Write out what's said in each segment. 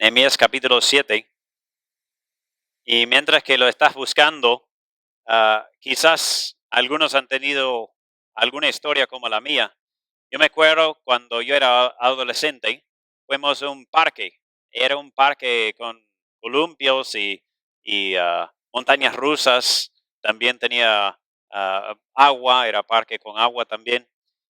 Nehemías capítulo 7. Y mientras que lo estás buscando, quizás algunos han tenido alguna historia como la mía. Yo me acuerdo cuando yo era adolescente, fuimos a un parque. Era un parque con columpios y montañas rusas. También tenía agua, era parque con agua también.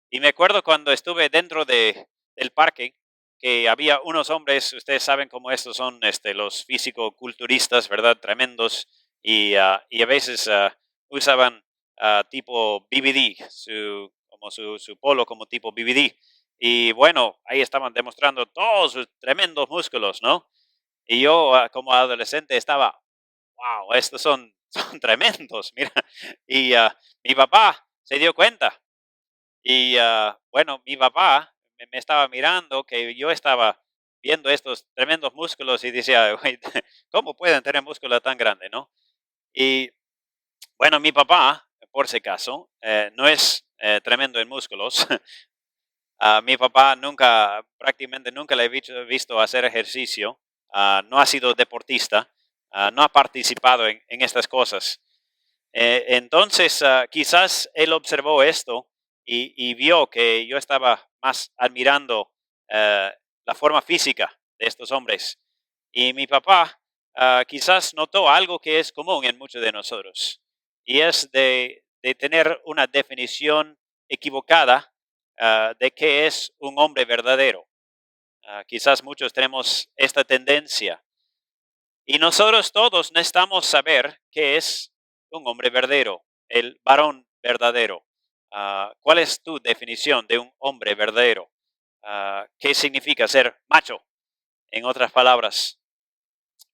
Y me acuerdo cuando estuve dentro del parque, que había unos hombres, ustedes saben cómo estos son los físico-culturistas, ¿verdad? Tremendos. Y a veces usaban tipo BBD, su polo como tipo BBD. Y bueno, ahí estaban demostrando todos sus tremendos músculos, ¿no? Y yo como adolescente estaba, wow, estos son tremendos, mira. Y mi papá se dio cuenta y bueno, mi papá me estaba mirando que yo estaba viendo estos tremendos músculos y decía: "Güey, ¿cómo pueden tener músculos tan grandes, no?". Y bueno, mi papá, por si acaso, no es tremendo en músculos. Mi papá prácticamente nunca le he visto hacer ejercicio. No ha sido deportista. No ha participado en estas cosas. Entonces, quizás él observó esto y vio que yo estaba más admirando la forma física de estos hombres. Y mi papá quizás notó algo que es común en muchos de nosotros, y es de tener una definición equivocada de qué es un hombre verdadero. Quizás muchos tenemos esta tendencia. Y nosotros todos necesitamos saber qué es un hombre verdadero, el varón verdadero. ¿Cuál es tu definición de un hombre verdadero? ¿Qué significa ser macho? En otras palabras,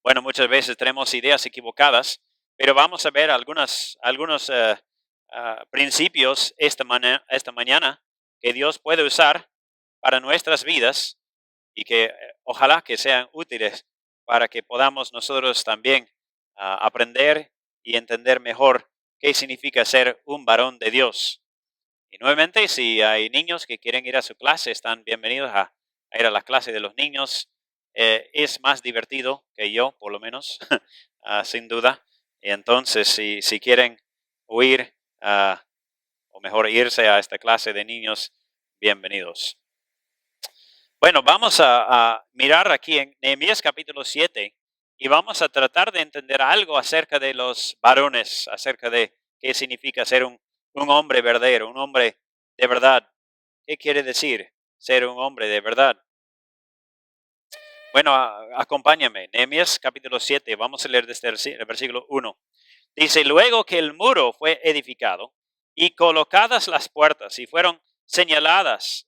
bueno, muchas veces tenemos ideas equivocadas, pero vamos a ver algunos principios esta mañana que Dios puede usar para nuestras vidas y que ojalá que sean útiles para que podamos nosotros también aprender y entender mejor qué significa ser un varón de Dios. Y nuevamente, si hay niños que quieren ir a su clase, están bienvenidos a ir a la clase de los niños. Es más divertido que yo, por lo menos, sin duda. Y entonces, si quieren huir, o mejor irse a esta clase de niños, bienvenidos. Bueno, vamos a mirar aquí en Nehemías capítulo 7 y vamos a tratar de entender algo acerca de los varones, acerca de qué significa ser un hombre verdadero, un hombre de verdad. ¿Qué quiere decir ser un hombre de verdad? Bueno, acompáñame. Nehemías capítulo 7, vamos a leer desde el versículo 1. Dice: luego que el muro fue edificado y colocadas las puertas y fueron señalados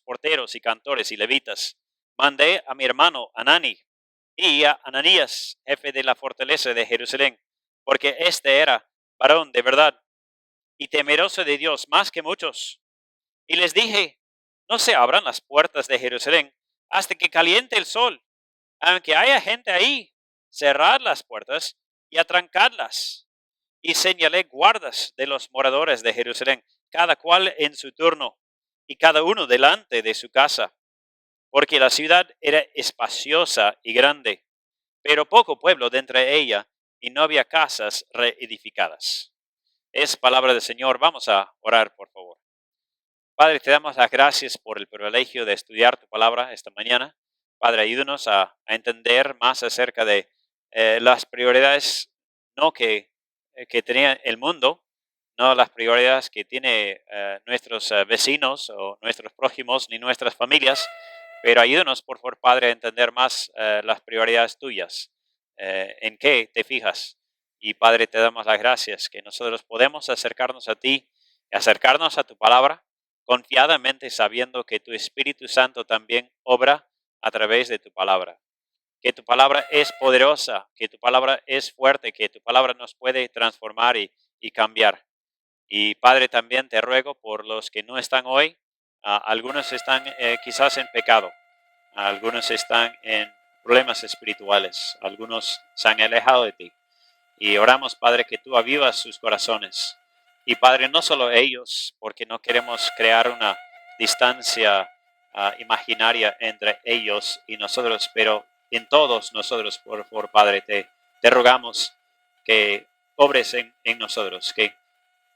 porteros y cantores y levitas, mandé a mi hermano Anani y a Ananías, jefe de la fortaleza de Jerusalén, porque este era varón de verdad y temeroso de Dios más que muchos. Y les dije: no se abran las puertas de Jerusalén hasta que caliente el sol. Aunque haya gente ahí, cerrad las puertas y atrancadlas. Y señalé guardas de los moradores de Jerusalén, cada cual en su turno, y cada uno delante de su casa, porque la ciudad era espaciosa y grande, pero poco pueblo dentro de ella, y no había casas reedificadas. Es palabra del Señor. Vamos a orar, por favor. Padre, te damos las gracias por el privilegio de estudiar tu palabra esta mañana. Padre, ayúdanos a entender más acerca de las prioridades no que tenía el mundo, no las prioridades que tiene nuestros vecinos o nuestros prójimos ni nuestras familias, pero ayúdanos, por favor, Padre, a entender más las prioridades tuyas, en qué te fijas. Y Padre, te damos las gracias que nosotros podemos acercarnos a ti, acercarnos a tu palabra, confiadamente sabiendo que tu Espíritu Santo también obra a través de tu palabra. Que tu palabra es poderosa, que tu palabra es fuerte, que tu palabra nos puede transformar y cambiar. Y Padre, también te ruego por los que no están hoy. Algunos están quizás en pecado, algunos están en problemas espirituales, algunos se han alejado de ti. Y oramos, Padre, que tú avivas sus corazones. Y Padre, no solo ellos, porque no queremos crear una distancia imaginaria entre ellos y nosotros, pero en todos nosotros, por favor, Padre. Te rogamos que obres en nosotros,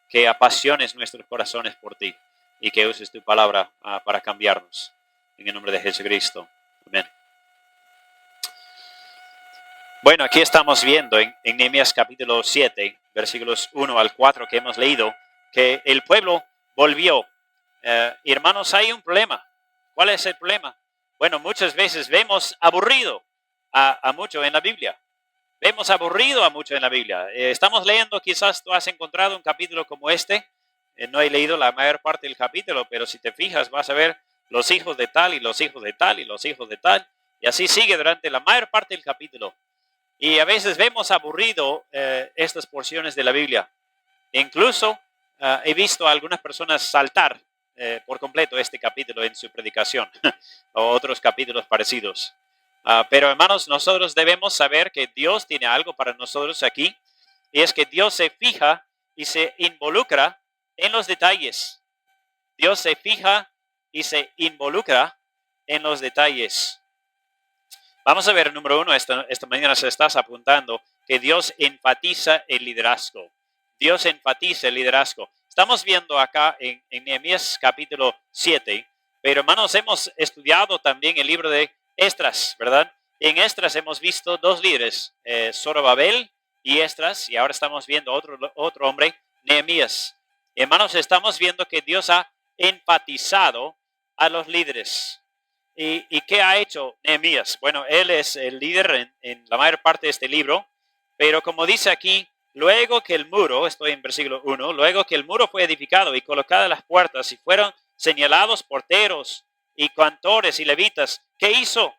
que apasiones nuestros corazones por ti y que uses tu palabra para cambiarnos. En el nombre de Jesucristo. Amén. Bueno, aquí estamos viendo en Nehemías capítulo 7, versículos 1 al 4 que hemos leído, que el pueblo volvió. Hermanos, hay un problema. ¿Cuál es el problema? Bueno, muchas veces vemos aburrido a mucho en la Biblia. Vemos aburrido a mucho en la Biblia. Estamos leyendo, quizás tú has encontrado un capítulo como este. No he leído la mayor parte del capítulo, pero si te fijas vas a ver los hijos de tal y los hijos de tal y los hijos de tal. Y así sigue durante la mayor parte del capítulo. Y a veces vemos aburrido estas porciones de la Biblia. Incluso he visto a algunas personas saltar por completo este capítulo en su predicación o otros capítulos parecidos. Pero hermanos, nosotros debemos saber que Dios tiene algo para nosotros aquí, y es que Dios se fija y se involucra en los detalles. Dios se fija y se involucra en los detalles. Vamos a ver, número uno, esta mañana se estás apuntando que Dios enfatiza el liderazgo. Dios enfatiza el liderazgo. Estamos viendo acá en Nehemías capítulo 7, pero hermanos, hemos estudiado también el libro de Esdras, ¿verdad? En Esdras hemos visto dos líderes, Zorobabel y Esdras, y ahora estamos viendo otro hombre, Nehemías. Hermanos, estamos viendo que Dios ha enfatizado a los líderes. ¿Y qué ha hecho Nehemías? Bueno, él es el líder en la mayor parte de este libro, pero como dice aquí, luego que el muro, estoy en versículo 1, luego que el muro fue edificado y colocadas las puertas y fueron señalados porteros y cantores y levitas, ¿qué hizo?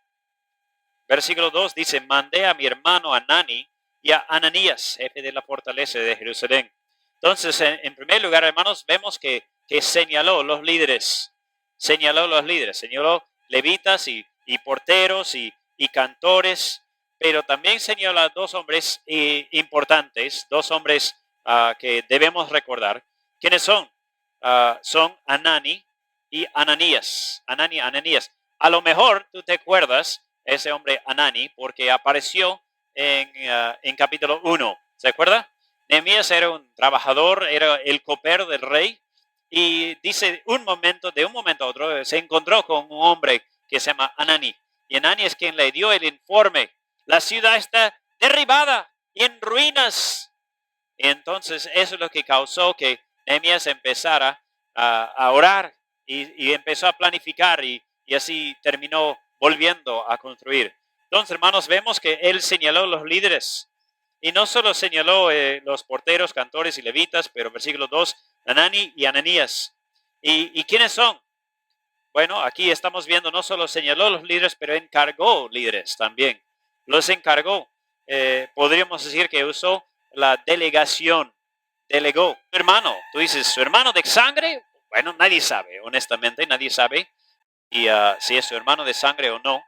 Versículo 2 dice, mandé a mi hermano Anani y a Ananías, jefe de la fortaleza de Jerusalén. Entonces, en primer lugar, hermanos, vemos que señaló los líderes, señaló levitas y porteros y cantores, pero también señaló a dos hombres importantes, dos hombres que debemos recordar. ¿Quiénes son? Son Anani y Ananías. Anani y Ananías. A lo mejor tú te acuerdas ese hombre Anani porque apareció en capítulo 1. ¿Se acuerda? Nehemías era un trabajador, era el copero del rey. Y dice, de un momento a otro, se encontró con un hombre que se llama Anani. Y Anani es quien le dio el informe. La ciudad está derribada y en ruinas. Y entonces eso es lo que causó que Nehemías empezara a orar y empezó a planificar y así terminó volviendo a construir. Entonces, hermanos, vemos que él señaló los líderes. Y no solo señaló los porteros, cantores y levitas, pero versículo 2, Anani y Ananías. ¿Y quiénes son? Bueno, aquí estamos viendo, no solo señaló los líderes, pero encargó líderes también. Los encargó. Podríamos decir que usó la delegación. Delegó. Su hermano, tú dices, ¿su hermano de sangre? Bueno, nadie sabe, honestamente, nadie sabe si es su hermano de sangre o no.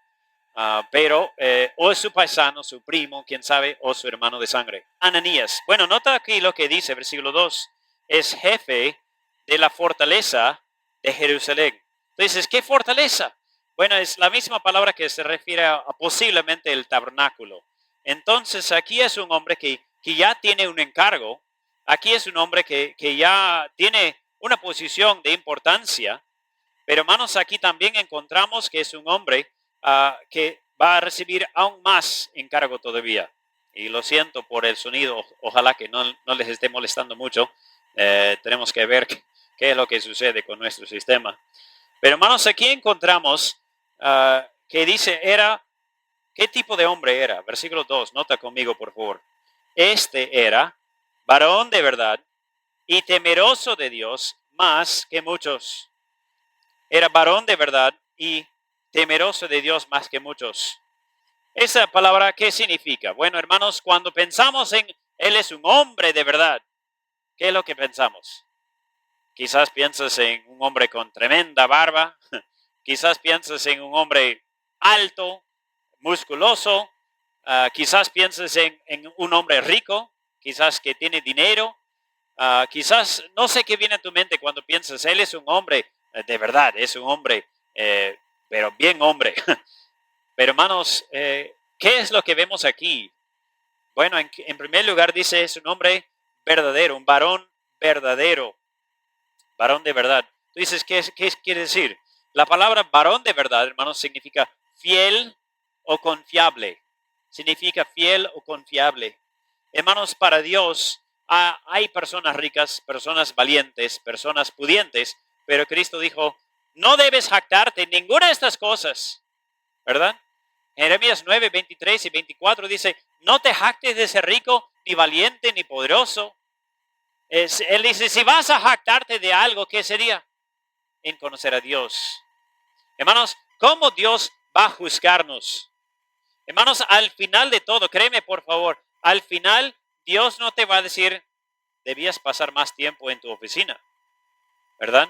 Pero o es su paisano, su primo, quién sabe, o su hermano de sangre. Ananías. Bueno, nota aquí lo que dice, versículo 2. Es jefe de la fortaleza de Jerusalén. Entonces, ¿qué fortaleza? Bueno, es la misma palabra que se refiere a posiblemente el tabernáculo. Entonces, aquí es un hombre que ya tiene un encargo. Aquí es un hombre que ya tiene una posición de importancia. Pero hermanos, aquí también encontramos que es un hombre que va a recibir aún más encargo todavía. Y lo siento por el sonido, ojalá que no les esté molestando mucho. Tenemos que ver qué es lo que sucede con nuestro sistema. Pero hermanos, aquí encontramos que dice, ¿qué tipo de hombre era? Versículo 2, nota conmigo por favor. Este era varón de verdad y temeroso de Dios más que muchos. Era varón de verdad y temeroso de Dios más que muchos. Esa palabra, ¿qué significa? Bueno, hermanos, cuando pensamos en él es un hombre de verdad, ¿qué es lo que pensamos? Quizás piensas en un hombre con tremenda barba, quizás piensas en un hombre alto, musculoso, quizás piensas en un hombre rico, quizás que tiene dinero, quizás no sé qué viene a tu mente cuando piensas, él es un hombre de verdad, es un hombre, pero bien hombre. Pero hermanos, ¿qué es lo que vemos aquí? Bueno, en primer lugar dice es un hombre verdadero, un varón verdadero, varón de verdad. Tú dices, ¿qué quiere decir? La palabra varón de verdad, hermanos, significa fiel o confiable. Significa fiel o confiable. Hermanos, para Dios hay personas ricas, personas valientes, personas pudientes, pero Cristo dijo, no debes jactarte en ninguna de estas cosas, ¿verdad? Jeremías 9, 23 y 24 dice, no te jactes de ser rico, ni valiente, ni poderoso. Él dice, si vas a jactarte de algo, ¿qué sería? En conocer a Dios. Hermanos, ¿cómo Dios va a juzgarnos? Hermanos, al final de todo, créeme por favor, al final Dios no te va a decir, debías pasar más tiempo en tu oficina, ¿verdad?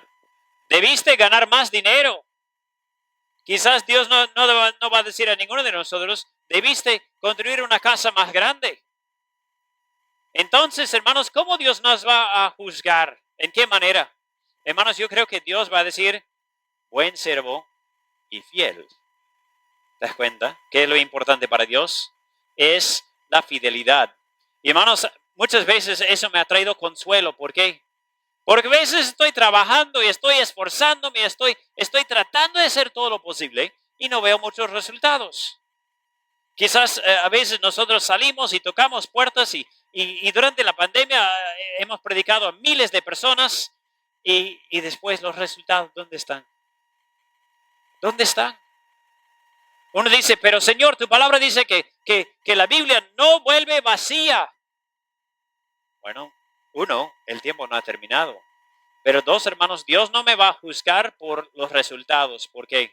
Debiste ganar más dinero. Quizás Dios no va a decir a ninguno de nosotros, debiste construir una casa más grande. Entonces, hermanos, ¿cómo Dios nos va a juzgar? ¿En qué manera? Hermanos, yo creo que Dios va a decir, buen siervo y fiel. ¿Te das cuenta? ¿Qué es lo importante para Dios? Es la fidelidad. Y hermanos, muchas veces eso me ha traído consuelo. ¿Por qué? Porque a veces estoy trabajando y estoy esforzándome, estoy tratando de hacer todo lo posible y no veo muchos resultados. Quizás a veces nosotros salimos y tocamos puertas y durante la pandemia hemos predicado a miles de personas y después los resultados, ¿dónde están? ¿Dónde están? Uno dice, pero Señor, tu palabra dice que la Biblia no vuelve vacía. Bueno, uno, el tiempo no ha terminado. Pero dos, hermanos, Dios no me va a juzgar por los resultados. ¿Por qué?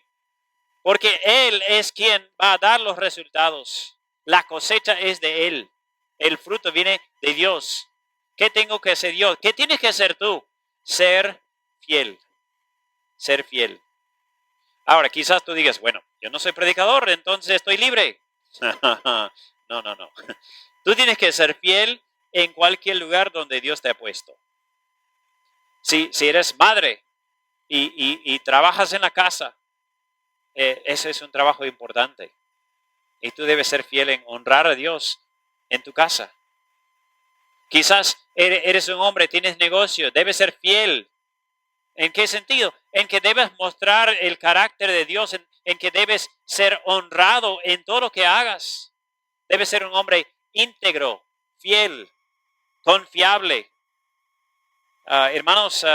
Porque Él es quien va a dar los resultados. La cosecha es de Él. El fruto viene de Dios. ¿Qué tengo que hacer yo? ¿Qué tienes que hacer tú? Ser fiel. Ser fiel. Ahora, quizás tú digas, bueno, yo no soy predicador, entonces estoy libre. No. Tú tienes que ser fiel en cualquier lugar donde Dios te ha puesto. Si eres madre y trabajas en la casa, ese es un trabajo importante. Y tú debes ser fiel en honrar a Dios en tu casa. Quizás eres un hombre, tienes negocio, debes ser fiel. ¿En qué sentido? En que debes mostrar el carácter de Dios, en que debes ser honrado en todo lo que hagas. Debes ser un hombre íntegro, fiel, confiable. Hermanos,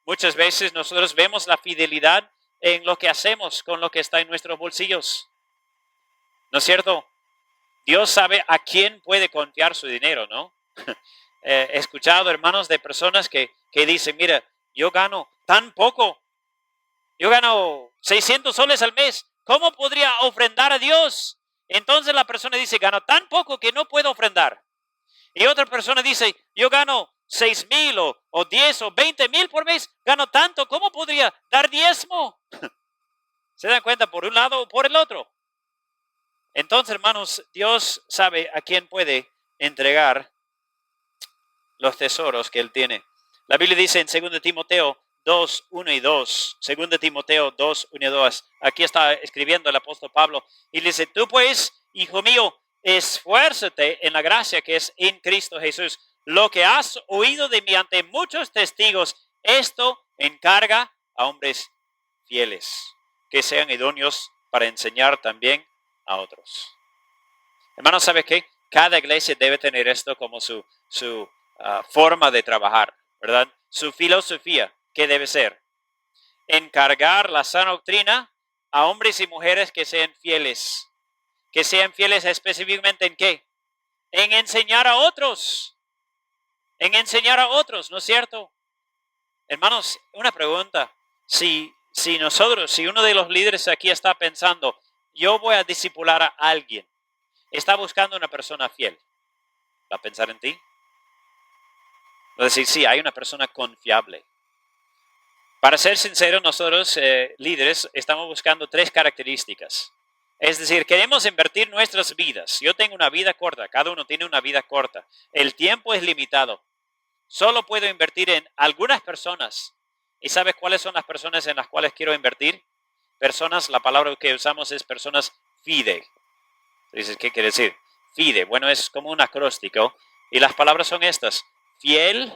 muchas veces nosotros vemos la fidelidad en lo que hacemos con lo que está en nuestros bolsillos. ¿No es cierto? Dios sabe a quién puede confiar su dinero, ¿no? He escuchado, hermanos, de personas que dicen, mira, yo gano tan poco, yo gano 600 soles al mes, ¿cómo podría ofrendar a Dios? Entonces la persona dice, gano tan poco que no puedo ofrendar. Y otra persona dice, yo gano 6,000 o 10 o 20,000 por mes, gano tanto, ¿cómo podría dar diezmo? ¿Se dan cuenta por un lado o por el otro? Entonces, hermanos, Dios sabe a quién puede entregar los tesoros que Él tiene. La Biblia dice en 2 Timoteo 2, 1 y 2, 2 Timoteo 2, 1 y 2, aquí está escribiendo el apóstol Pablo, y dice, tú pues, hijo mío, esfuérzate en la gracia que es en Cristo Jesús. Lo que has oído de mí ante muchos testigos, esto encarga a hombres fieles, que sean idóneos para enseñar también a otros. Hermanos, ¿sabe qué? Cada iglesia debe tener esto como su forma de trabajar, ¿verdad? Su filosofía, ¿qué debe ser? Encargar la sana doctrina a hombres y mujeres que sean fieles. Que sean fieles específicamente ¿en qué? En enseñar a otros. En enseñar a otros, ¿no es cierto? Hermanos, una pregunta. Si uno de los líderes aquí está pensando, yo voy a discipular a alguien, está buscando una persona fiel, ¿va a pensar en ti? Va a decir, sí, hay una persona confiable. Para ser sincero, nosotros, líderes, estamos buscando 3 características. Es decir, queremos invertir nuestras vidas. Yo tengo una vida corta, cada uno tiene una vida corta. El tiempo es limitado. Solo puedo invertir en algunas personas. ¿Y sabes cuáles son las personas en las cuales quiero invertir? personas, la palabra que usamos es personas fide. Dices, ¿qué quiere decir? Fide, bueno, es como un acróstico. Y las palabras son estas: fiel,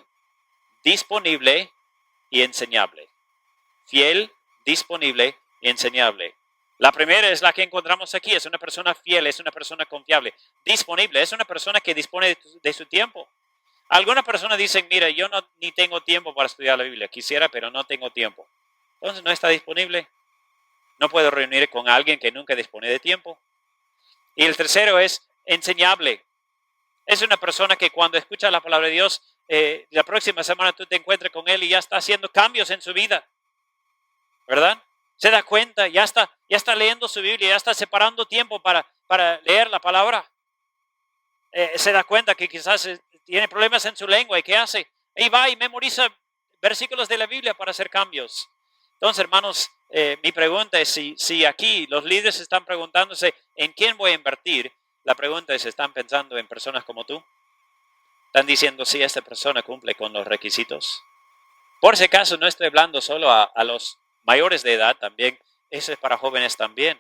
disponible y enseñable. Fiel, disponible y enseñable. La primera es la que encontramos aquí, es una persona fiel, es una persona confiable. Disponible, es una persona que dispone de su tiempo. Algunas personas dicen, mira, yo ni tengo tiempo para estudiar la Biblia, quisiera, pero no tengo tiempo. Entonces no está disponible. No puedo reunir con alguien que nunca dispone de tiempo. Y el tercero es enseñable. Es una persona que cuando escucha la palabra de Dios, la próxima semana tú te encuentras con él y ya está haciendo cambios en su vida, ¿verdad? Se da cuenta, ya está leyendo su Biblia, ya está separando tiempo para leer la palabra. Se da cuenta que quizás tiene problemas en su lengua y ¿qué hace? Y va y memoriza versículos de la Biblia para hacer cambios. Entonces, hermanos, mi pregunta es si aquí los líderes están preguntándose en quién voy a invertir. La pregunta es, ¿están pensando en personas como tú? ¿Están diciendo si esta persona cumple con los requisitos? Por si acaso, no estoy hablando solo a los mayores de edad, también, eso es para jóvenes también.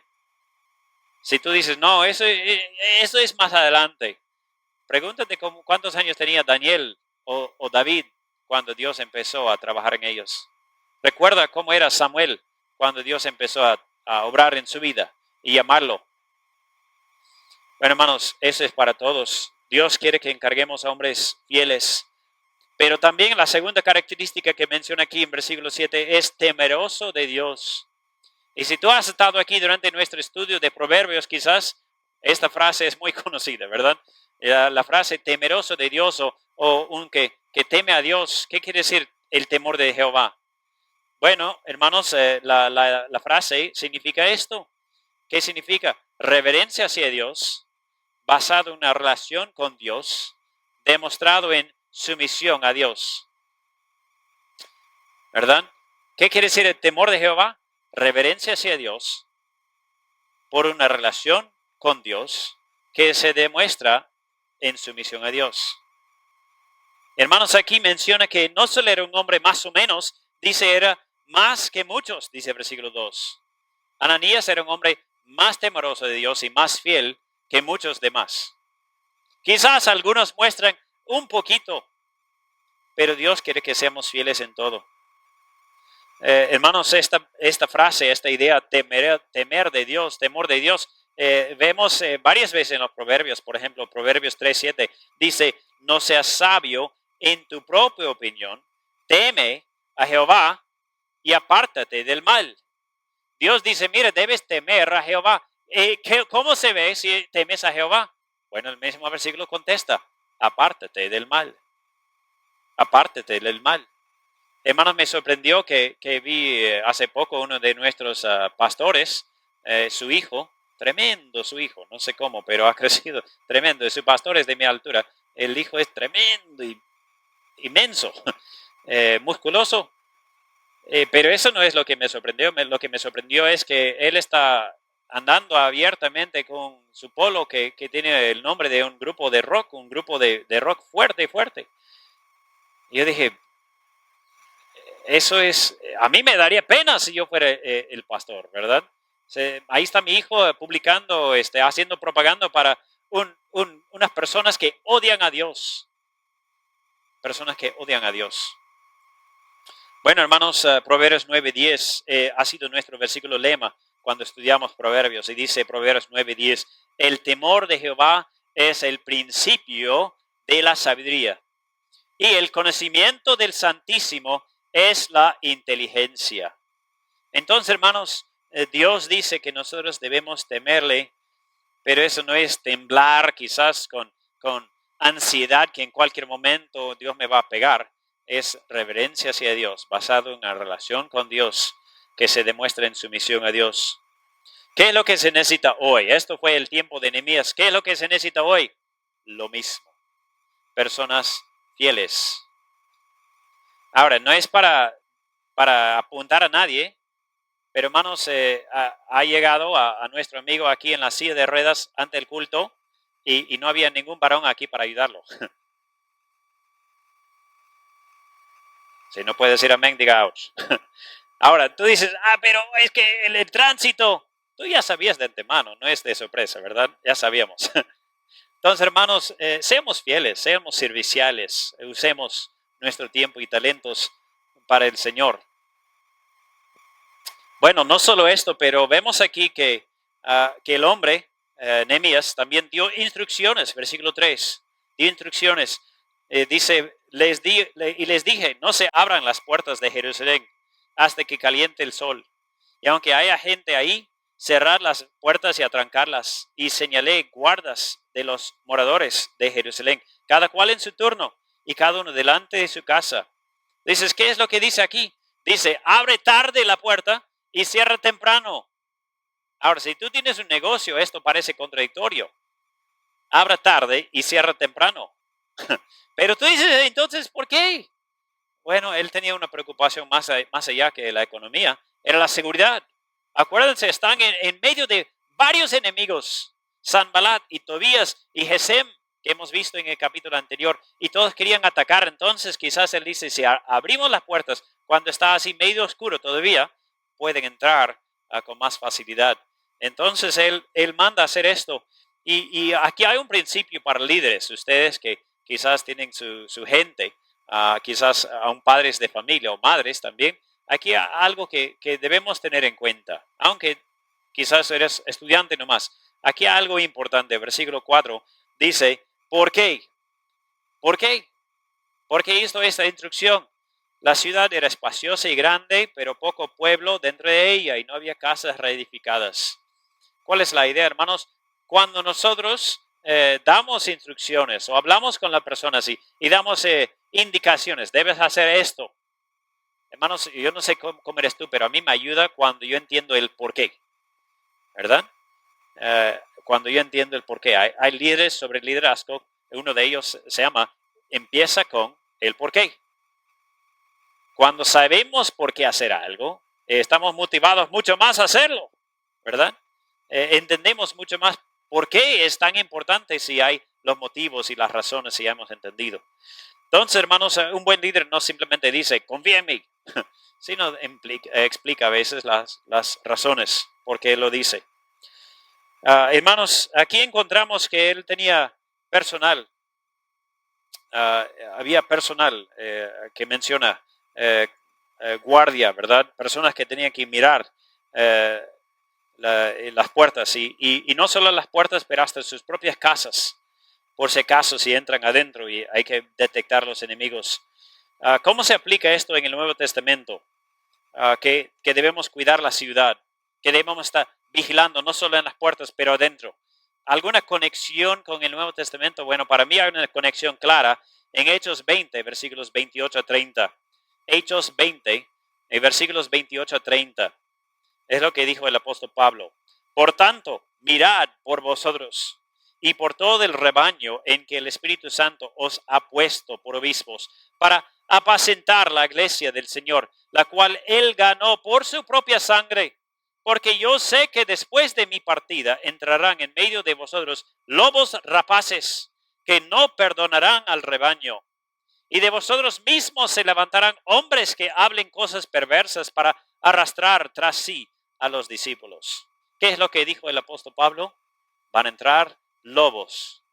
Si tú dices, no, eso es más adelante. Pregúntate cuántos años tenía Daniel o David cuando Dios empezó a trabajar en ellos. Recuerda cómo era Samuel cuando Dios empezó a obrar en su vida y llamarlo. Bueno, hermanos, eso es para todos. Dios quiere que encarguemos a hombres fieles. Pero también la segunda característica que menciona aquí en versículo 7 es temeroso de Dios. Y si tú has estado aquí durante nuestro estudio de Proverbios, quizás esta frase es muy conocida, ¿verdad? La frase temeroso de Dios o un que teme a Dios. ¿Qué quiere decir el temor de Jehová? Bueno, hermanos, la frase significa esto. ¿Qué significa? Reverencia hacia Dios, basado en una relación con Dios, demostrado en sumisión a Dios. ¿Verdad? ¿Qué quiere decir el temor de Jehová? Reverencia hacia Dios por una relación con Dios que se demuestra en sumisión a Dios. Hermanos, aquí menciona que no solo era un hombre más o menos, dice era más que muchos, dice el versículo 2. Ananías era un hombre más temeroso de Dios y más fiel que muchos demás. Quizás algunos muestran un poquito, pero Dios quiere que seamos fieles en todo. Hermanos, esta frase, esta idea, temer de Dios, temor de Dios, vemos varias veces en los proverbios. Por ejemplo, Proverbios 3:7 dice, no seas sabio en tu propia opinión, teme a Jehová y apártate del mal. Dios dice, mire, debes temer a Jehová. ¿Cómo se ve si temes a Jehová? Bueno, el mismo versículo contesta, apártate del mal. Apártate del mal. Hermanos, me sorprendió que vi hace poco uno de nuestros pastores, su hijo, tremendo su hijo, no sé cómo, pero ha crecido tremendo. Su pastor es de mi altura. El hijo es tremendo y inmenso, musculoso. Pero eso no es lo que me sorprendió. Lo que me sorprendió es que él está andando abiertamente con su polo que tiene el nombre de un grupo de rock, un grupo de rock fuerte, fuerte. Y yo dije, eso es, a mí me daría pena si yo fuera el pastor, ¿verdad? Ahí está mi hijo publicando, haciendo propaganda para unas personas que odian a Dios. Personas que odian a Dios. Bueno, hermanos, Proverbios 9:10 ha sido nuestro versículo lema cuando estudiamos Proverbios. Y dice Proverbios 9:10, el temor de Jehová es el principio de la sabiduría. Y el conocimiento del Santísimo es la inteligencia. Entonces, hermanos, Dios dice que nosotros debemos temerle, pero eso no es temblar quizás con ansiedad que en cualquier momento Dios me va a pegar. Es reverencia hacia Dios, basado en una relación con Dios que se demuestra en sumisión a Dios. ¿Qué es lo que se necesita hoy? Esto fue el tiempo de Nehemías. ¿Qué es lo que se necesita hoy? Lo mismo. Personas fieles. Ahora, no es para apuntar a nadie, pero hermanos, ha llegado a nuestro amigo aquí en la silla de ruedas ante el culto y no había ningún varón aquí para ayudarlo. Si no puede decir amén, diga ouch. Ahora, tú dices, pero es que el tránsito, tú ya sabías de antemano, no es de sorpresa, ¿verdad? Ya sabíamos. Entonces, hermanos, seamos fieles, seamos serviciales, usemos nuestro tiempo y talentos para el Señor. Bueno, no solo esto, pero vemos aquí que el hombre, Nehemías, también dio instrucciones, versículo 3, dio instrucciones, dice, y les dije, no se abran las puertas de Jerusalén hasta que caliente el sol. Y aunque haya gente ahí, cerrar las puertas y atrancarlas. Y señalé guardas de los moradores de Jerusalén, cada cual en su turno y cada uno delante de su casa. Dices, ¿qué es lo que dice aquí? Dice, abre tarde la puerta y cierra temprano. Ahora, si tú tienes un negocio, esto parece contradictorio. Abra tarde y cierra temprano. Pero tú dices, entonces, ¿por qué? Bueno, él tenía una preocupación más allá que la economía, era la seguridad. Acuérdense, están en medio de varios enemigos, Sanbalat y Tobías y Gesem, que hemos visto en el capítulo anterior, y todos querían atacar. Entonces quizás él dice, si abrimos las puertas cuando está así medio oscuro todavía, pueden entrar con más facilidad. Entonces él manda hacer esto. Y aquí hay un principio para líderes, ustedes que quizás tienen su gente, quizás aún padres de familia o madres también. Aquí hay algo que debemos tener en cuenta, aunque quizás eres estudiante nomás. Aquí hay algo importante, versículo 4 dice, ¿por qué? ¿Por qué? ¿Por qué hizo esta instrucción? La ciudad era espaciosa y grande, pero poco pueblo dentro de ella y no había casas reedificadas. ¿Cuál es la idea, hermanos? Cuando nosotros damos instrucciones o hablamos con la persona así y damos indicaciones, debes hacer esto. Hermanos, yo no sé cómo eres tú, pero a mí me ayuda cuando yo entiendo el por qué, ¿verdad? Cuando yo entiendo el por qué. Hay líderes sobre el liderazgo, uno de ellos se llama, empieza con el por qué. Cuando sabemos por qué hacer algo, estamos motivados mucho más a hacerlo, ¿verdad? Entendemos mucho más por qué es tan importante si hay los motivos y las razones, si ya hemos entendido. Entonces, hermanos, un buen líder no simplemente dice, confía en mí, sino explica a veces las razones por qué lo dice. Hermanos, aquí encontramos que él tenía personal, había personal que menciona guardia, ¿verdad? Personas que tenían que mirar eh, las puertas y no solo las puertas, pero hasta sus propias casas, por si acaso si entran adentro y hay que detectar los enemigos. ¿Cómo se aplica esto en el Nuevo Testamento? Que debemos cuidar la ciudad, que debemos estar vigilando no solo en las puertas, pero adentro. ¿Alguna conexión con el Nuevo Testamento? Bueno, para mí hay una conexión clara en Hechos 20, versículos 28 a 30. Hechos 20, versículos 28 a 30. Es lo que dijo el apóstol Pablo. Por tanto, mirad por vosotros y por todo el rebaño en que el Espíritu Santo os ha puesto por obispos para apacentar la iglesia del Señor, la cual él ganó por su propia sangre. Porque yo sé que después de mi partida entrarán en medio de vosotros lobos rapaces que no perdonarán al rebaño. Y de vosotros mismos se levantarán hombres que hablen cosas perversas para arrastrar tras sí a los discípulos. ¿Qué es lo que dijo el apóstol Pablo? Van a entrar lobos.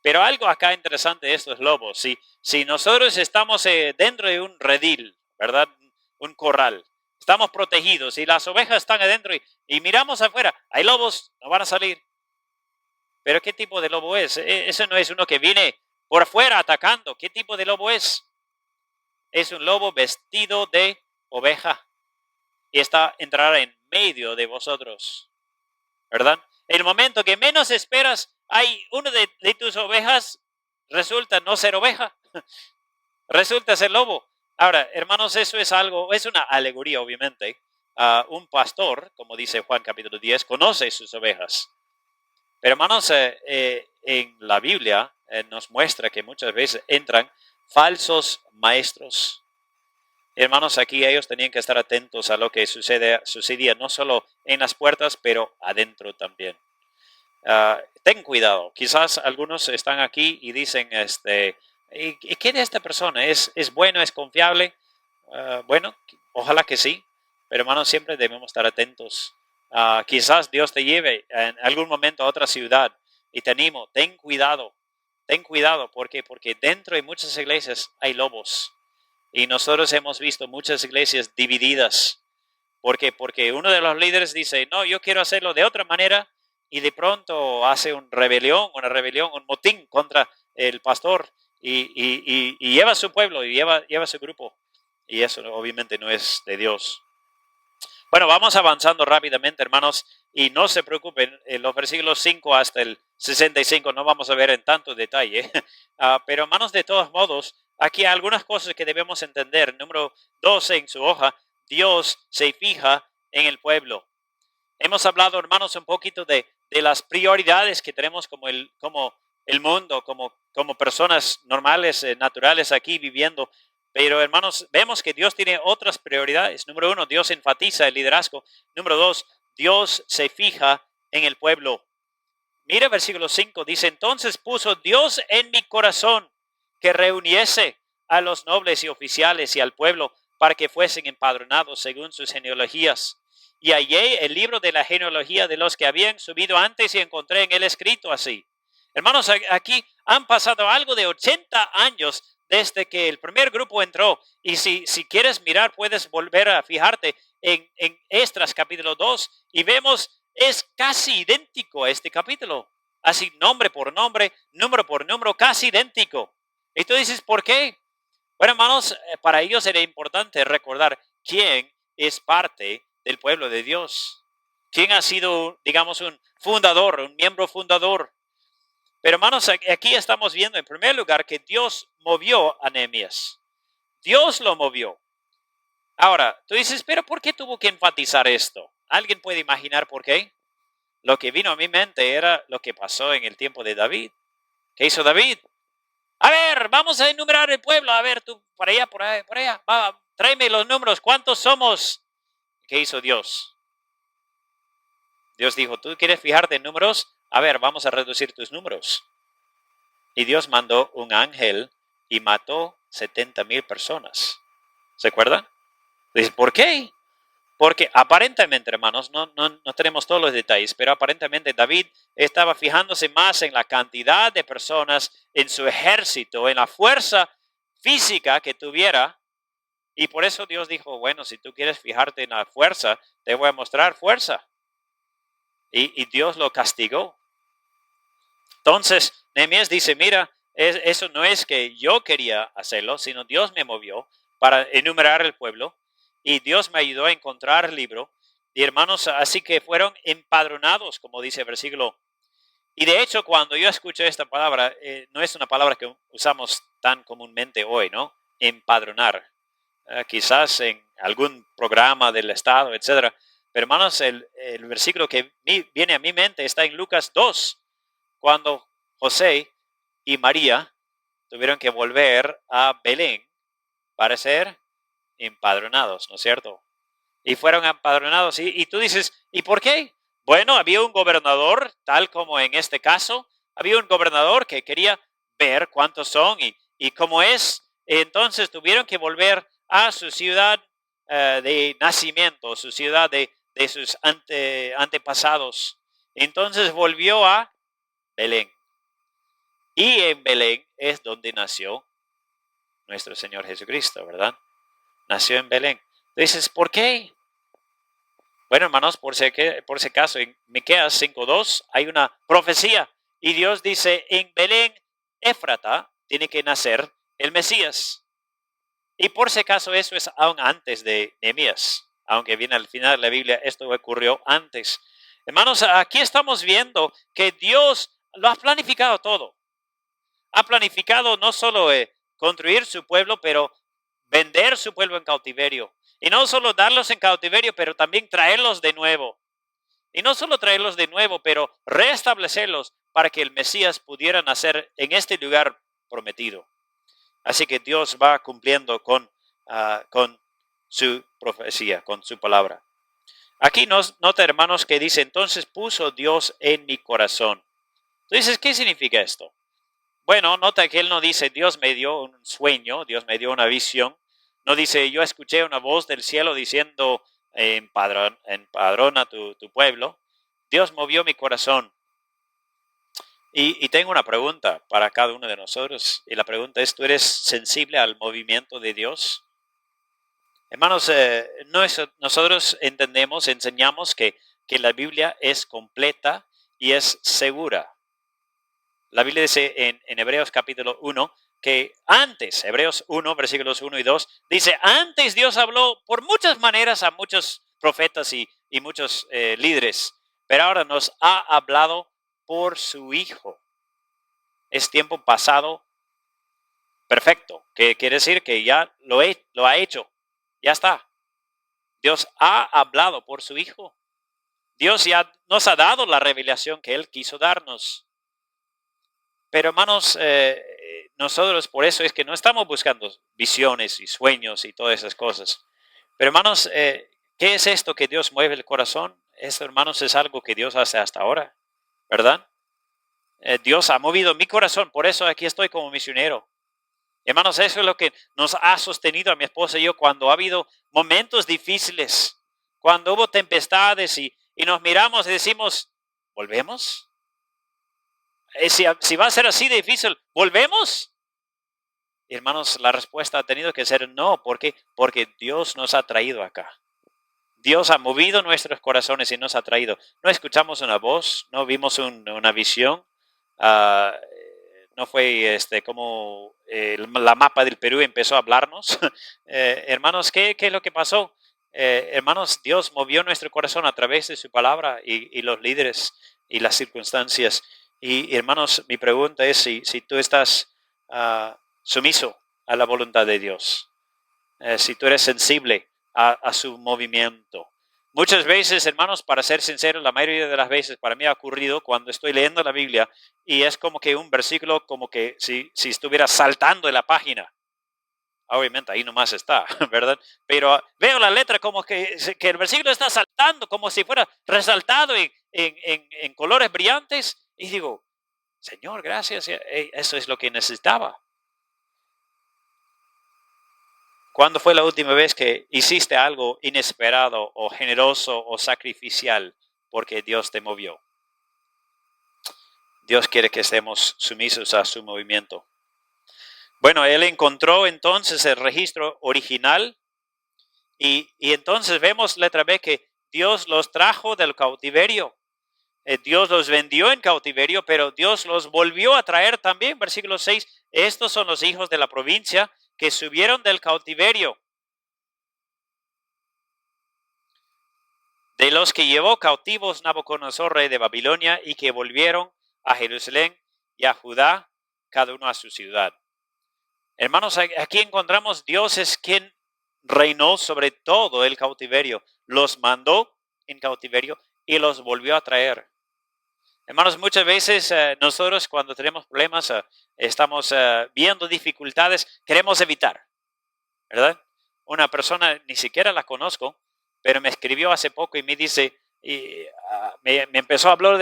Pero algo acá interesante de estos lobos. Si nosotros estamos dentro de un redil, ¿verdad? Un corral. Estamos protegidos y las ovejas están adentro y miramos afuera. Hay lobos, no van a salir. Pero ¿qué tipo de lobo es? Eso no es uno que viene por afuera atacando. ¿Qué tipo de lobo es? Es un lobo vestido de oveja y entrará en medio de vosotros, ¿verdad? El momento que menos esperas, hay uno de tus ovejas, resulta no ser oveja, resulta ser lobo. Ahora, hermanos, eso es algo, es una alegoría, obviamente. Un pastor, como dice Juan capítulo 10, conoce sus ovejas. Pero hermanos, en la Biblia nos muestra que muchas veces entran falsos maestros. Hermanos, aquí ellos tenían que estar atentos a lo que sucedía no solo en las puertas, pero adentro también. Ten cuidado. Quizás algunos están aquí y dicen, ¿y qué de esta persona? ¿Es bueno, es confiable? Bueno, ojalá que sí. Pero hermanos, siempre debemos estar atentos. Quizás Dios te lleve en algún momento a otra ciudad y te animo, ten cuidado. Ten cuidado, ¿por qué? Porque dentro de muchas iglesias hay lobos. Y nosotros hemos visto muchas iglesias divididas. ¿Por qué? Porque uno de los líderes dice, no, yo quiero hacerlo de otra manera, y de pronto hace una rebelión, un motín contra el pastor y lleva a su pueblo y lleva a su grupo. Y eso obviamente no es de Dios. Bueno, vamos avanzando rápidamente, hermanos, y no se preocupen, en los versículos 5 hasta el 65 no vamos a ver en tanto detalle, pero hermanos, de todos modos, aquí hay algunas cosas que debemos entender. Número 12 en su hoja, Dios se fija en el pueblo. Hemos hablado, hermanos, un poquito de las prioridades que tenemos como el mundo, como personas normales, naturales aquí viviendo. Pero, hermanos, vemos que Dios tiene otras prioridades. Número 1, Dios enfatiza el liderazgo. Número 2, Dios se fija en el pueblo. Mira versículo 5, dice, entonces puso Dios en mi corazón que reuniese a los nobles y oficiales y al pueblo para que fuesen empadronados según sus genealogías. Y hallé el libro de la genealogía de los que habían subido antes y encontré en él escrito así. Hermanos, aquí han pasado algo de 80 años desde que el primer grupo entró. Y si quieres mirar, puedes volver a fijarte en Esdras capítulo 2 y vemos, es casi idéntico a este capítulo. Así nombre por nombre, número por número, casi idéntico. Y tú dices, ¿por qué? Bueno, hermanos, para ellos era importante recordar quién es parte del pueblo de Dios. ¿Quién ha sido, digamos, un fundador, un miembro fundador? Pero hermanos, aquí estamos viendo en primer lugar que Dios movió a Nehemías. Dios lo movió. Ahora, tú dices, pero ¿por qué tuvo que enfatizar esto? ¿Alguien puede imaginar por qué? Lo que vino a mi mente era lo que pasó en el tiempo de David. ¿Qué hizo David? A ver, vamos a enumerar el pueblo. A ver, tú, por allá, por allá, por allá. Va, tráeme los números. ¿Cuántos somos? ¿Qué hizo Dios? Dios dijo, ¿tú quieres fijarte en números? A ver, vamos a reducir tus números. Y Dios mandó un ángel y mató 70,000 personas. ¿Se acuerdan? Dice, ¿por qué? Porque aparentemente, hermanos, no tenemos todos los detalles, pero aparentemente David estaba fijándose más en la cantidad de personas, en su ejército, en la fuerza física que tuviera. Y por eso Dios dijo, bueno, si tú quieres fijarte en la fuerza, te voy a mostrar fuerza. Y Dios lo castigó. Entonces, Nehemías dice, mira, eso no es que yo quería hacerlo, sino Dios me movió para enumerar el pueblo y Dios me ayudó a encontrar el libro. Y hermanos, así que fueron empadronados, como dice el versículo. Y de hecho, cuando yo escucho esta palabra, no es una palabra que usamos tan comúnmente hoy, ¿no? Empadronar. Quizás en algún programa del Estado, etcétera. Pero hermanos, el versículo que viene a mi mente está en Lucas 2, cuando José y María tuvieron que volver a Belén para ser empadronados, ¿no es cierto? Y fueron empadronados. Y tú dices, ¿y por qué? Bueno, había un gobernador, tal como en este caso, había un gobernador que quería ver cuántos son y cómo es. Entonces tuvieron que volver a su ciudad de nacimiento, su ciudad de sus antepasados. Entonces volvió a Belén. Y en Belén es donde nació nuestro Señor Jesucristo, ¿verdad? Nació en Belén. Dices, ¿por qué? Bueno, hermanos, por si acaso, en Miqueas 5:2 hay una profecía. Y Dios dice, en Belén, Éfrata, tiene que nacer el Mesías. Y por si acaso eso es aún antes de Nehemías. Aunque viene al final de la Biblia, esto ocurrió antes. Hermanos, aquí estamos viendo que Dios lo ha planificado todo. Ha planificado no solo construir su pueblo, pero vender su pueblo en cautiverio. Y no solo darlos en cautiverio, pero también traerlos de nuevo. Y no solo traerlos de nuevo, pero restablecerlos para que el Mesías pudiera nacer en este lugar prometido. Así que Dios va cumpliendo con su profecía, con su palabra. Aquí nota, hermanos, que dice, entonces puso Dios en mi corazón. Entonces, ¿qué significa esto? Bueno, nota que él no dice, Dios me dio un sueño, Dios me dio una visión. No dice, yo escuché una voz del cielo diciendo, empadrona tu pueblo. Dios movió mi corazón. Y tengo una pregunta para cada uno de nosotros. Y la pregunta es, ¿tú eres sensible al movimiento de Dios? Hermanos, nosotros entendemos, enseñamos que la Biblia es completa y es segura. La Biblia dice en Hebreos capítulo 1 que antes, Hebreos 1, versículos 1 y 2, dice, antes Dios habló por muchas maneras a muchos profetas y muchos líderes, pero ahora nos ha hablado por su Hijo. Es tiempo pasado perfecto, que quiere decir que ya lo ha hecho, ya está. Dios ha hablado por su Hijo. Dios ya nos ha dado la revelación que Él quiso darnos. Pero hermanos, nosotros por eso es que no estamos buscando visiones y sueños y todas esas cosas. Pero hermanos, ¿qué es esto que Dios mueve el corazón? Esto, hermanos, es algo que Dios hace hasta ahora, ¿verdad? Dios ha movido mi corazón, por eso aquí estoy como misionero. Hermanos, eso es lo que nos ha sostenido a mi esposa y yo cuando ha habido momentos difíciles, cuando hubo tempestades y nos miramos y decimos, ¿volvemos? Si va a ser así de difícil, ¿volvemos? Y hermanos, la respuesta ha tenido que ser no. ¿Por qué? Porque Dios nos ha traído acá. Dios ha movido nuestros corazones y nos ha traído. No escuchamos una voz, no vimos una visión. No fue como la mapa del Perú empezó a hablarnos. Hermanos, ¿qué es lo que pasó? Hermanos, Dios movió nuestro corazón a través de su palabra y los líderes y las circunstancias. Y hermanos, mi pregunta es si tú estás sumiso a la voluntad de Dios, si tú eres sensible a su movimiento. Muchas veces, hermanos, para ser sincero, la mayoría de las veces para mí ha ocurrido cuando estoy leyendo la Biblia y es como que un versículo como que si estuviera saltando en la página. Obviamente ahí nomás está, ¿verdad? Pero veo la letra como que el versículo está saltando, como si fuera resaltado en colores brillantes y digo, Señor, gracias, eso es lo que necesitaba. ¿Cuándo fue la última vez que hiciste algo inesperado o generoso o sacrificial porque Dios te movió? Dios quiere que estemos sumisos a su movimiento. Bueno, él encontró entonces el registro original y entonces vemos letra B que Dios los trajo del cautiverio. Dios los vendió en cautiverio, pero Dios los volvió a traer también. Versículo 6, estos son los hijos de la provincia que subieron del cautiverio, de los que llevó cautivos Nabucodonosor, rey de Babilonia, y que volvieron a Jerusalén y a Judá, cada uno a su ciudad. Hermanos, aquí encontramos Dios es quien reinó sobre todo el cautiverio. Los mandó en cautiverio y los volvió a traer. Hermanos, muchas veces nosotros cuando tenemos problemas, estamos viendo dificultades, queremos evitar, ¿verdad? Una persona, ni siquiera la conozco, pero me escribió hace poco y me dice, me empezó a hablar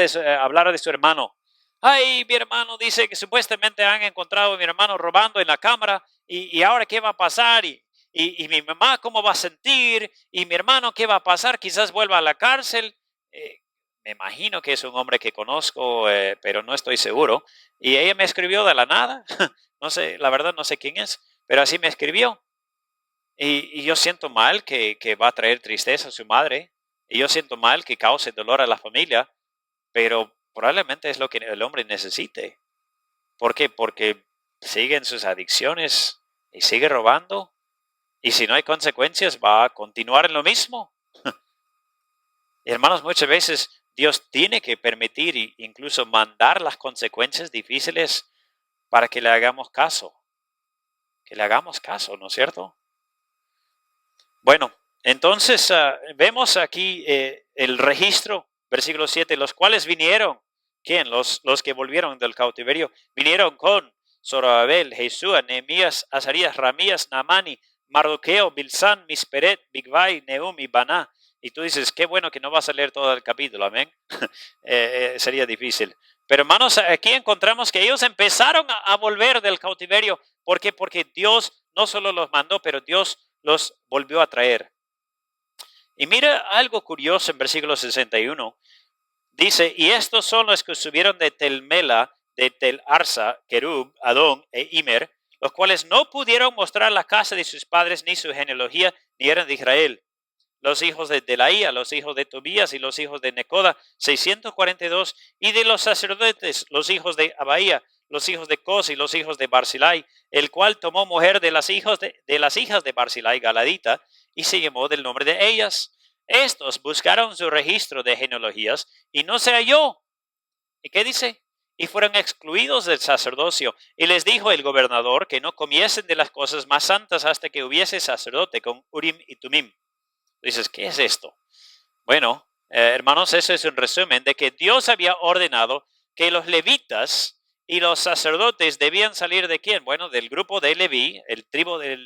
de su hermano. Ay, mi hermano dice que supuestamente han encontrado a mi hermano robando en la cámara y ahora qué va a pasar y mi mamá cómo va a sentir y mi hermano qué va a pasar, quizás vuelva a la cárcel. Me imagino que es un hombre que conozco, pero no estoy seguro. Y ella me escribió de la nada, no sé, la verdad no sé quién es, pero así me escribió. Y yo siento mal que va a traer tristeza a su madre. Y yo siento mal que cause dolor a la familia. Pero probablemente es lo que el hombre necesite. ¿Por qué? Porque sigue en sus adicciones y sigue robando. Y si no hay consecuencias, va a continuar en lo mismo. Y hermanos, muchas veces Dios tiene que permitir e incluso mandar las consecuencias difíciles para que le hagamos caso. Que le hagamos caso, ¿no es cierto? Bueno, entonces vemos aquí el registro, versículo 7, los cuales vinieron, ¿quién? Los que volvieron del cautiverio, vinieron con Zorobabel, Jesúa, Nehemías, Azarías, Ramías, Naamani, Mardoqueo, Bilsán, Misperet, Bigvai, Nehum y Baná. Y tú dices, qué bueno que no vas a leer todo el capítulo, amén. Sería difícil. Pero hermanos, aquí encontramos que ellos empezaron a volver del cautiverio. ¿Por qué? Porque Dios no solo los mandó, pero Dios los volvió a traer. Y mira algo curioso en versículo 61. Dice, y estos son los que subieron de Tel Mela, de Tel Arsa, Kerub, Adón e Imer, los cuales no pudieron mostrar la casa de sus padres ni su genealogía, ni eran de Israel. Los hijos de Delaía, los hijos de Tobías y los hijos de Necoda, 642, y de los sacerdotes, los hijos de Abaía, los hijos de Cos y los hijos de Barzilai, el cual tomó mujer de las hijas de Barzilai, Galadita, y se llamó del nombre de ellas. Estos buscaron su registro de genealogías y no se halló. ¿Y qué dice? Y fueron excluidos del sacerdocio. Y les dijo el gobernador que no comiesen de las cosas más santas hasta que hubiese sacerdote con Urim y Tumim. Dices, ¿qué es esto? Bueno, hermanos, eso es un resumen de que Dios había ordenado que los levitas y los sacerdotes debían salir ¿de quién? Bueno, del grupo de Leví,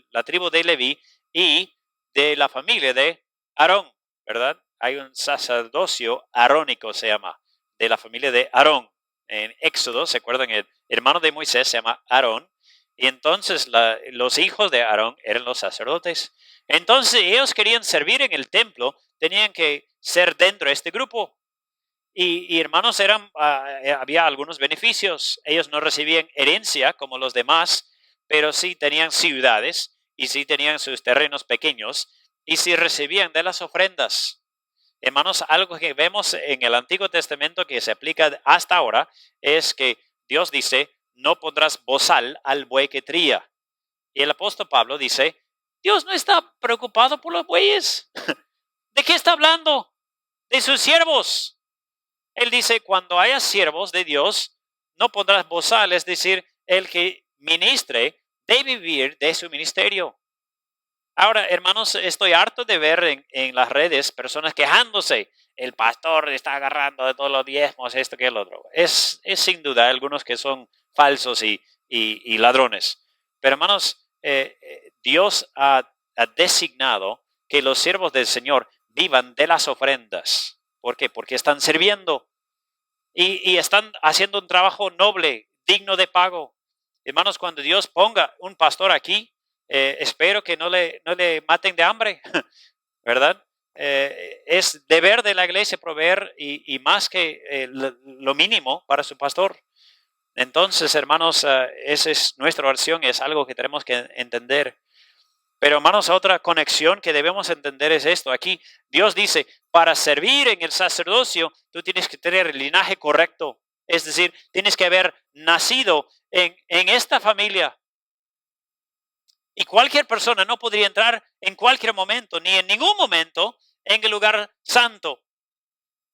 la tribu de Leví y de la familia de Aarón, ¿verdad? Hay un sacerdocio arónico, se llama, de la familia de Aarón. En Éxodo, ¿se acuerdan? El hermano de Moisés se llama Aarón. Y entonces los hijos de Aarón eran los sacerdotes. Entonces ellos querían servir en el templo, tenían que ser dentro de este grupo. Y hermanos, había algunos beneficios. Ellos no recibían herencia como los demás, pero sí tenían ciudades y sí tenían sus terrenos pequeños y sí recibían de las ofrendas. Hermanos, algo que vemos en el Antiguo Testamento que se aplica hasta ahora es que Dios dice, no pondrás bozal al buey que tría. Y el apóstol Pablo dice, Dios no está preocupado por los bueyes. ¿De qué está hablando? De sus siervos. Él dice, cuando haya siervos de Dios, no pondrás bozal, es decir, el que ministre debe vivir de su ministerio. Ahora, hermanos, estoy harto de ver en las redes personas quejándose. El pastor está agarrando de todos los diezmos, esto que el otro. Es sin duda algunos que son falsos y ladrones. Pero hermanos, Dios ha designado que los siervos del Señor vivan de las ofrendas. ¿Por qué? Porque están sirviendo y están haciendo un trabajo noble, digno de pago. Hermanos, cuando Dios ponga un pastor aquí, espero que no le maten de hambre, ¿verdad? Es deber de la iglesia proveer y más que lo mínimo para su pastor. Entonces, hermanos, esa es nuestra oración, es algo que tenemos que entender. Pero, hermanos, otra conexión que debemos entender es esto. Aquí Dios dice, para servir en el sacerdocio, tú tienes que tener el linaje correcto. Es decir, tienes que haber nacido en esta familia. Y cualquier persona no podría entrar en cualquier momento, ni en ningún momento, en el lugar santo.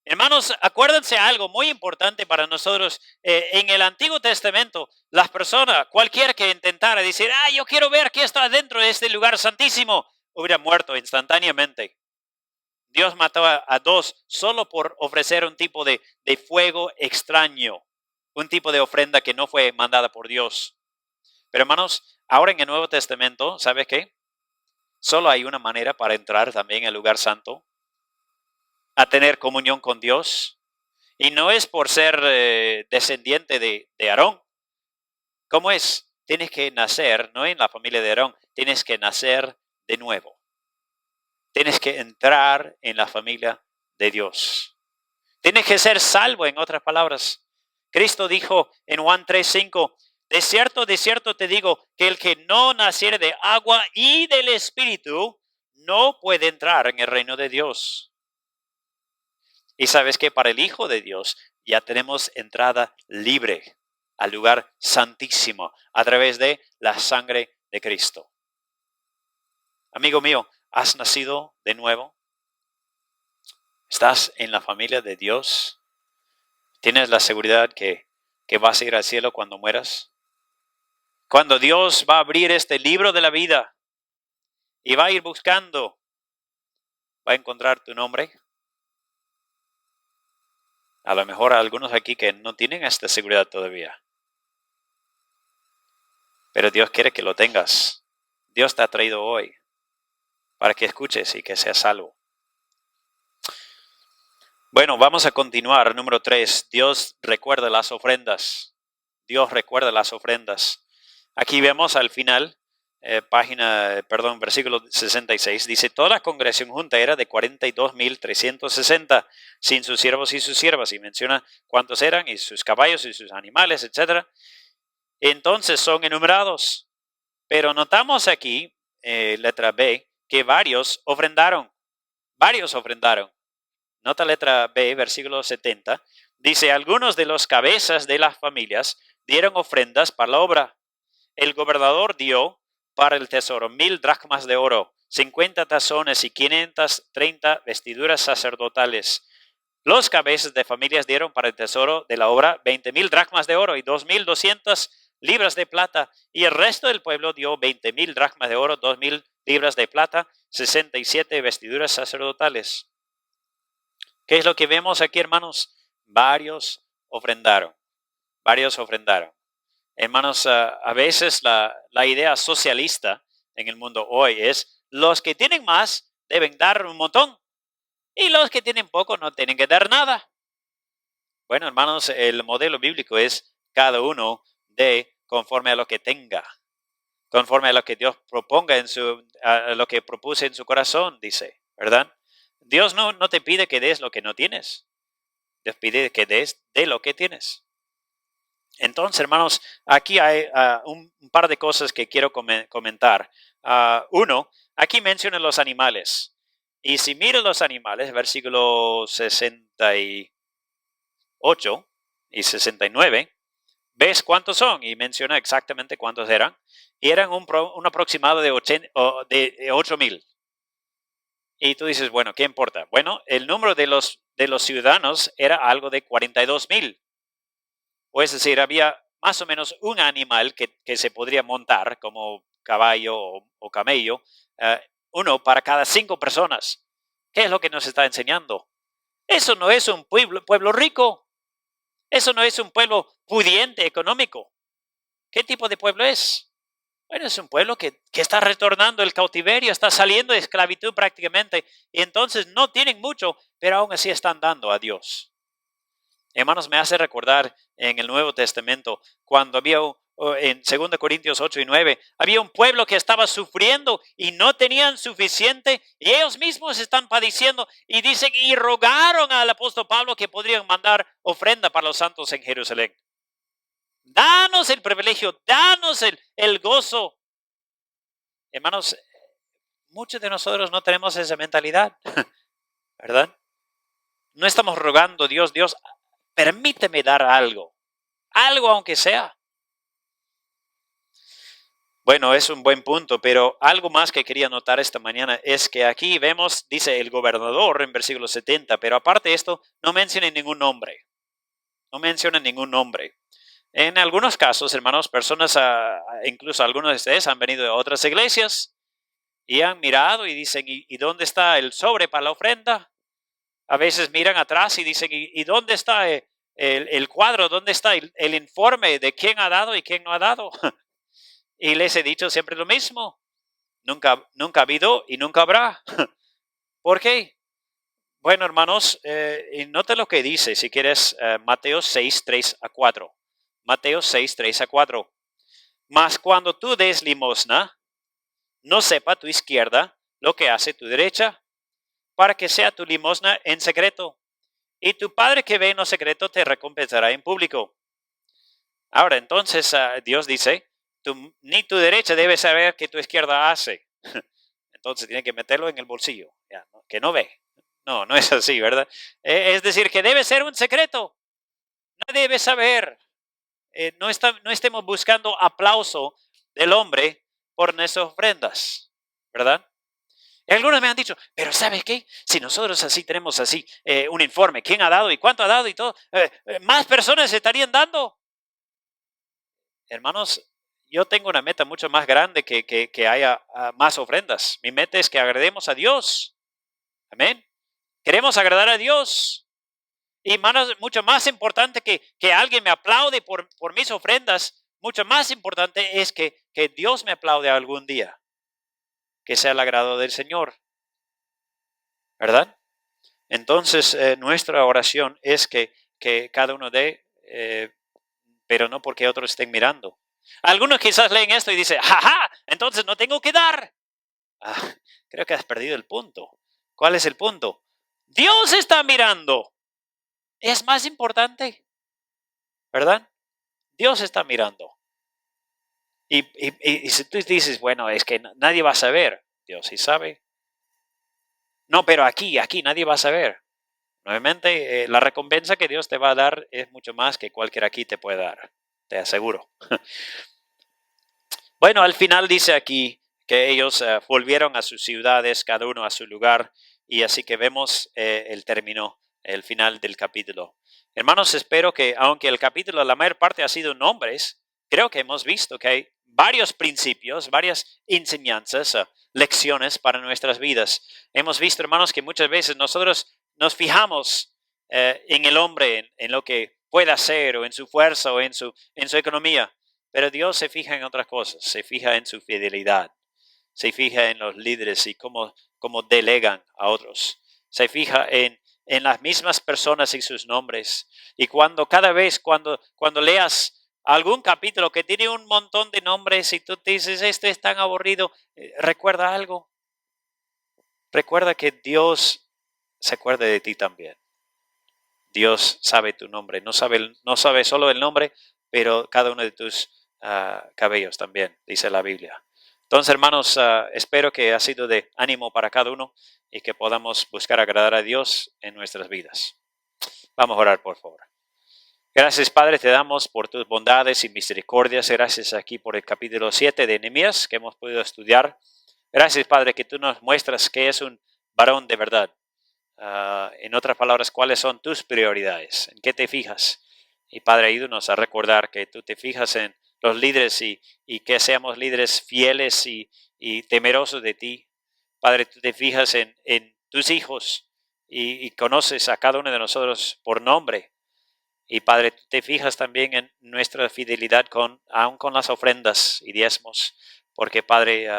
Hermanos, acuérdense algo muy importante para nosotros. En el Antiguo Testamento, las personas, cualquiera que intentara decir, yo quiero ver qué está dentro de este lugar santísimo, hubiera muerto instantáneamente. Dios mató a dos solo por ofrecer un tipo de fuego extraño, un tipo de ofrenda que no fue mandada por Dios. Pero hermanos, ahora en el Nuevo Testamento, ¿sabes qué? Solo hay una manera para entrar también al lugar santo, a tener comunión con Dios. Y no es por ser descendiente de Aarón. ¿Cómo es? Tienes que nacer, no en la familia de Aarón, tienes que nacer de nuevo. Tienes que entrar en la familia de Dios. Tienes que ser salvo, en otras palabras. Cristo dijo en Juan 3:5, de cierto te digo, que el que no naciere de agua y del Espíritu, no puede entrar en el reino de Dios. Y sabes que para el Hijo de Dios ya tenemos entrada libre al lugar santísimo a través de la sangre de Cristo. Amigo mío, ¿has nacido de nuevo? ¿Estás en la familia de Dios? ¿Tienes la seguridad que vas a ir al cielo cuando mueras? Cuando Dios va a abrir este libro de la vida y va a ir buscando, ¿va a encontrar tu nombre? A lo mejor hay algunos aquí que no tienen esta seguridad todavía. Pero Dios quiere que lo tengas. Dios te ha traído hoy para que escuches y que seas salvo. Bueno, vamos a continuar. Número 3. Dios recuerda las ofrendas. Dios recuerda las ofrendas. Aquí vemos al final versículo 66, dice, toda la congregación junta era de 42,360, sin sus siervos y sus siervas, y menciona cuántos eran, y sus caballos y sus animales, etc. Entonces son enumerados. Pero notamos aquí, letra B, que varios ofrendaron. Nota letra B, versículo 70. Dice, algunos de los cabezas de las familias dieron ofrendas para la obra. El gobernador dio para el tesoro 1,000 dracmas de oro, 50 tazones y 530 vestiduras sacerdotales. Los cabezas de familias dieron para el tesoro de la obra 20,000 dracmas de oro y 2,200 libras de plata. Y el resto del pueblo dio 20,000 dracmas de oro, 2,000 libras de plata, 67 vestiduras sacerdotales. ¿Qué es lo que vemos aquí, hermanos? Varios ofrendaron. Hermanos, a veces la idea socialista en el mundo hoy es los que tienen más deben dar un montón y los que tienen poco no tienen que dar nada. Bueno, hermanos, el modelo bíblico es cada uno de conforme a lo que tenga, conforme a lo que Dios proponga a lo que propuse en su corazón, dice, ¿verdad? Dios no te pide que des lo que no tienes. Dios pide que des de lo que tienes. Entonces, hermanos, aquí hay un par de cosas que quiero comentar. Uno, aquí menciona los animales. Y si miran los animales, versículo 68 y 69, ves cuántos son y menciona exactamente cuántos eran. Y eran un aproximado de 8,000. Y tú dices, bueno, ¿qué importa? Bueno, el número de los ciudadanos era algo de 42,000. O es decir, había más o menos un animal que se podría montar, como caballo o camello, uno para cada 5 personas. ¿Qué es lo que nos está enseñando? Eso no es un pueblo rico. Eso no es un pueblo pudiente económico. ¿Qué tipo de pueblo es? Bueno, es un pueblo que está retornando el cautiverio, está saliendo de esclavitud prácticamente, y entonces no tienen mucho, pero aún así están dando a Dios. Hermanos, me hace recordar en el Nuevo Testamento, cuando había en 2 Corintios 8 y 9, había un pueblo que estaba sufriendo y no tenían suficiente, y ellos mismos están padeciendo, y dicen, y rogaron al apóstol Pablo que podrían mandar ofrenda para los santos en Jerusalén. Danos el privilegio, danos el gozo. Hermanos, muchos de nosotros no tenemos esa mentalidad, ¿verdad? No estamos rogando, Dios, permíteme dar algo aunque sea. Bueno, es un buen punto, pero algo más que quería notar esta mañana es que aquí vemos, dice el gobernador en versículo 70, pero aparte de esto, no menciona ningún nombre. No menciona ningún nombre. En algunos casos, hermanos, personas, incluso algunos de ustedes han venido de otras iglesias y han mirado y dicen, ¿y dónde está el sobre para la ofrenda? A veces miran atrás y dicen, ¿y dónde está el cuadro? ¿Dónde está el informe de quién ha dado y quién no ha dado? Y les he dicho siempre lo mismo. Nunca ha habido y nunca habrá. ¿Por qué? Bueno, hermanos, y note lo que dice, si quieres, Mateo 6, 3 a 4. Mateo 6, 3 a 4. Mas cuando tú des limosna, no sepa tu izquierda lo que hace tu derecha, para que sea tu limosna en secreto. Y tu Padre que ve en lo secreto te recompensará en público. Ahora, entonces, Dios dice, ni tu derecha debe saber qué tu izquierda hace. Entonces tiene que meterlo en el bolsillo, ya, ¿no? Que no ve. No, no es así, ¿verdad? Es decir, que debe ser un secreto. Nadie debe saber. No estemos buscando aplauso del hombre por nuestras ofrendas, ¿verdad? Y algunos me han dicho, pero ¿sabes qué? Si nosotros así tenemos así un informe, quién ha dado y cuánto ha dado y todo, más personas estarían dando. Hermanos, yo tengo una meta mucho más grande que haya más ofrendas. Mi meta es que agrademos a Dios. Amén. Queremos agradar a Dios. Y hermanos, mucho más importante que alguien me aplaude por mis ofrendas, mucho más importante es que Dios me aplaude algún día. Que sea el agrado del Señor. ¿Verdad? Entonces, nuestra oración es que cada uno dé, pero no porque otros estén mirando. Algunos quizás leen esto y dicen, ¡jaja! Entonces no tengo que dar. Creo que has perdido el punto. ¿Cuál es el punto? Dios está mirando. Es más importante, ¿verdad? Dios está mirando. Y si tú dices, bueno, es que nadie va a saber. Dios sí sabe. No, pero aquí nadie va a saber. Nuevamente, la recompensa que Dios te va a dar es mucho más que cualquiera aquí te puede dar. Te aseguro. Bueno, al final dice aquí que ellos volvieron a sus ciudades, cada uno a su lugar, y así que vemos el término, el final del capítulo. Hermanos, espero que, aunque el capítulo, la mayor parte ha sido nombres, creo que hemos visto que hay varios principios, varias enseñanzas, lecciones para nuestras vidas. Hemos visto, hermanos, que muchas veces nosotros nos fijamos en el hombre, en lo que puede hacer, o en su fuerza, o en su economía. Pero Dios se fija en otras cosas, se fija en su fidelidad, se fija en los líderes y cómo delegan a otros, se fija en las mismas personas y sus nombres. Y cada vez cuando leas algún capítulo que tiene un montón de nombres y tú te dices, este es tan aburrido, recuerda algo, recuerda que Dios se acuerda de ti también. Dios sabe tu nombre, no sabe solo el nombre, pero cada uno de tus cabellos también, dice la Biblia. Entonces, hermanos, espero que ha sido de ánimo para cada uno y que podamos buscar agradar a Dios en nuestras vidas. Vamos a orar, por favor. Gracias, Padre, te damos por tus bondades y misericordias. Gracias aquí por el capítulo 7 de Nehemías que hemos podido estudiar. Gracias, Padre, que tú nos muestras que es un varón de verdad. En otras palabras, ¿cuáles son tus prioridades? ¿En qué te fijas? Y Padre, ayúdanos a recordar que tú te fijas en los líderes y que seamos líderes fieles y temerosos de ti. Padre, tú te fijas en tus hijos y conoces a cada uno de nosotros por nombre. Y Padre, tú te fijas también en nuestra fidelidad aún con las ofrendas y diezmos, porque Padre,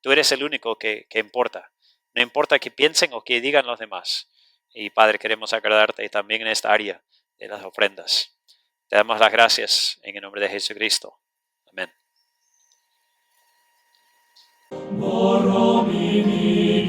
tú eres el único que importa. No importa qué piensen o qué digan los demás. Y Padre, queremos agradarte también en esta área de las ofrendas. Te damos las gracias en el nombre de Jesucristo. Amén. Borromini